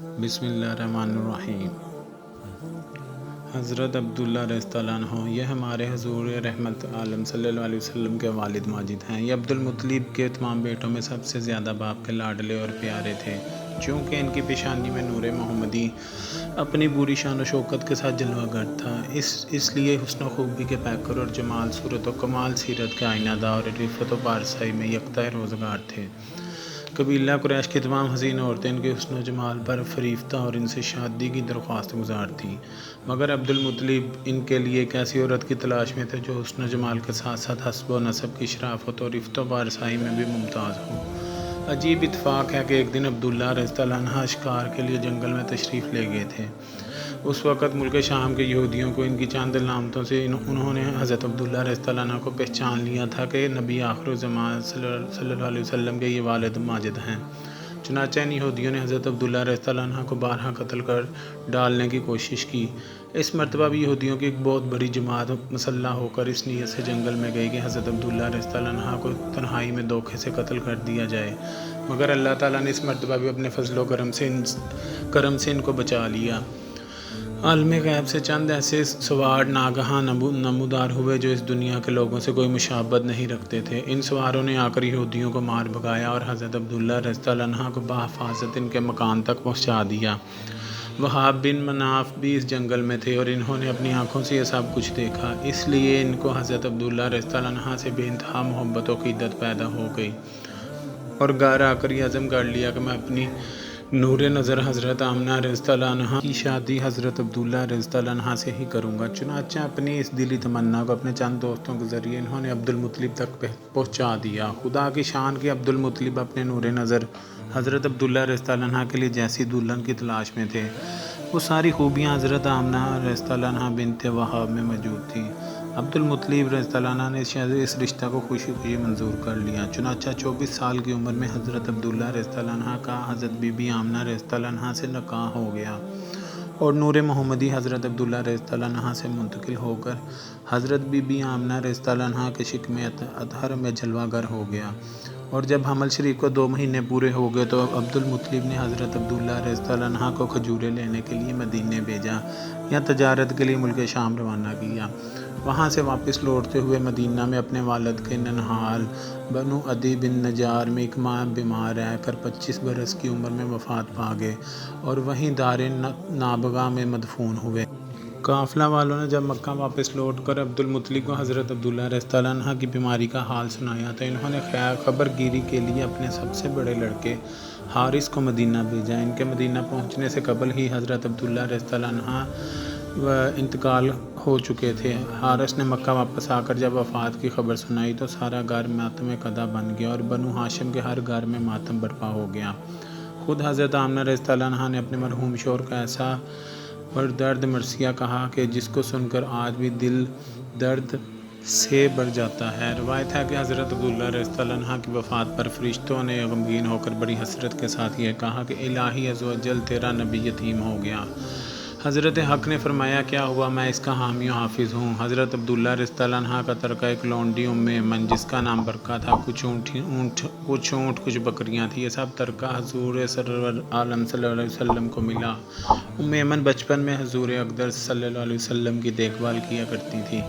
بسم اللہ الرحمن الرحیم۔ حضرت عبداللہ رضی اللہ عنہ یہ ہمارے حضور رحمت عالم صلی اللہ علیہ وسلم کے والد ماجد ہیں۔ یہ عبد المطلب کے تمام بیٹوں میں سب سے زیادہ باپ کے لاڈلے اور پیارے تھے۔ چونکہ ان کی پیشانی میں نور محمدی اپنی پوری شان و شوکت کے ساتھ جلوہ گر تھا، اس لیے حسن و خوبی کے پیکر اور جمال صورت و کمال سیرت کے آئینہ دار اور رفت و پارسائی میں یکتا روزگار تھے۔ قبیلہ قریش کی تمام حسین عورتیں ان کے حسن و جمال پر فریفتہ اور ان سے شادی کی درخواست گزار تھیں، مگر عبد المطلب ان کے لیے ایک ایسی عورت کی تلاش میں تھے جو حسن و جمال کے ساتھ ساتھ حسب و نسب کی شرافت اور رفت و پارسائی میں بھی ممتاز ہو۔ عجیب اتفاق ہے کہ ایک دن عبداللہ رضی اللہ عنہ شکار کے لیے جنگل میں تشریف لے گئے تھے۔ اس وقت ملک شام کے یہودیوں کو ان کی چند علامتوں سے انہوں نے حضرت عبداللہ رضی اللہ عنہ کو پہچان لیا تھا کہ نبی آخر الزمان صلی اللہ علیہ وسلم کے یہ والد ماجد ہیں۔ چنانچہ ان یہودیوں نے حضرت عبداللہ رضی اللہ عنہ کو بارہا قتل کر ڈالنے کی کوشش کی۔ اس مرتبہ بھی یہودیوں کی ایک بہت بڑی جماعت مسلح ہو کر اس نیت سے جنگل میں گئی کہ حضرت عبداللہ رضی اللہ عنہ کو تنہائی میں دھوکے سے قتل کر دیا جائے، مگر اللہ تعالیٰ نے اس مرتبہ بھی اپنے فضل و کرم سے ان کو بچا لیا۔ عالم غیب سے چند ایسے سوار ناگہاں نمودار ہوئے جو اس دنیا کے لوگوں سے کوئی مشابہت نہیں رکھتے تھے۔ ان سواروں نے آ کر یہودیوں کو مار بھگایا اور حضرت عبداللہ رضی اللہ عنہ کو بحفاظت ان کے مکان تک پہنچا دیا۔ وہاب بن مناف بھی اس جنگل میں تھے اور انہوں نے اپنی آنکھوں سے یہ سب کچھ دیکھا، اس لیے ان کو حضرت عبداللہ رضی اللہ عنہ سے بے انتہا محبت و عقیدت پیدا ہو گئی، اور گھر آ کر یہ عزم کر لیا کہ میں اپنی نور نظر حضرت آمنہ رضی اللہ عنہا کی شادی حضرت عبداللہ رضی اللہ عنہ سے ہی کروں گا۔ چنانچہ اپنی اس دلی تمنا کو اپنے چند دوستوں کے ذریعے انہوں نے عبد المطلب تک پہنچا دیا۔ خدا کی شان کہ عبد المطلب اپنے نور نظر حضرت عبداللہ رضی اللہ عنہ کے لیے جیسی دلہن کی تلاش میں تھے، وہ ساری خوبیاں حضرت آمنہ رضی اللہ عنہ بنت وہاب میں موجود تھیں۔ عبد المطلب رضی اللہ عنہ نے اس رشتہ کو خوشی خوشی منظور کر لیا۔ چنانچہ 24 سال کی عمر میں حضرت عبداللہ رضی اللہ عنہ کا حضرت بی بی آمنہ رضی اللہ عنہ سے نکاح ہو گیا، اور نور محمدی حضرت عبداللہ رضی اللہ عنہ سے منتقل ہو کر حضرت بی بی آمنہ رضی اللہ عنہ کے شکم اطہر میں جلوہ گر ہو گیا۔ اور جب حمل شریف کو 2 مہینے پورے ہو گئے تو عبد المطلب نے حضرت عبداللہ رضی اللہ عنہ کو کھجوریں لینے کے لیے مدینے بھیجا یا تجارت کے لیے ملک شام روانہ کیا۔ وہاں سے واپس لوٹتے ہوئے مدینہ میں اپنے والد کے ننہال بنو عدی بن نجار میں 1 ماہ بیمار رہ کر 25 برس کی عمر میں وفات پا گئے اور وہیں دار نابغہ میں مدفون ہوئے۔ قافلہ والوں نے جب مکہ واپس لوٹ کر عبد المطلب کو حضرت عبداللہ رضی اللہ عنہ کی بیماری کا حال سنایا تو انہوں نے خبر گیری کے لیے اپنے سب سے بڑے لڑکے حارث کو مدینہ بھیجا۔ ان کے مدینہ پہنچنے سے قبل ہی حضرت عبداللہ رضی اللہ عنہ انتقال ہو چکے تھے۔ حارث نے مکہ واپس آ کر جب وفات کی خبر سنائی تو سارا گھر ماتم قدا بن گیا اور بنو ہاشم کے ہر گھر میں ماتم برپا ہو گیا۔ خود حضرت آمنہ رضی اللہ عنہ نے اپنے مرحوم شوہر کا ایسا پردرد مرثیہ کہا کہ جس کو سن کر آج بھی دل درد سے بھر جاتا ہے۔ روایت ہے کہ حضرت عبداللہ رضی اللہ عنہ کی وفات پر فرشتوں نے غمگین ہو کر بڑی حسرت کے ساتھ یہ کہا کہ الہی عز و جل تیرا نبی یتیم ہو گیا۔ حضرت حق نے فرمایا کیا ہوا، میں اس کا حامی و حافظ ہوں۔ حضرت عبداللہ رضی اللہ عنہ کا ترکہ ایک لونڈی ایمن جس کا نام برکہ تھا، کچھ اونٹ کچھ بکریاں تھیں، یہ سب ترکہ حضور سرور عالم صلی اللہ علیہ وسلم کو ملا۔ ایمن بچپن میں حضور اقدس صلی اللہ علیہ وسلم کی دیکھ بھال کیا کرتی تھی،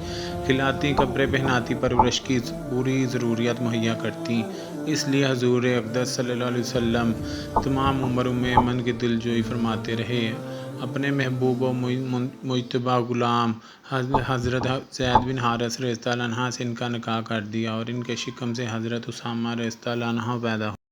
کھلاتی، کپڑے پہناتی، پرورش کی پوری ضروریات مہیا کرتی۔ اس لیے حضور اقدس صلی اللہ علیہ وسلم تمام عمر ایمن کی دل جوئی فرماتے رہے۔ اپنے محبوب و مجتبی غلام حضرت زید بن حارثہ رضی اللہ عنہ سے ان کا نکاح کر دیا اور ان کے شکم سے حضرت اسامہ رضی اللہ عنہ پیدا ہوئے۔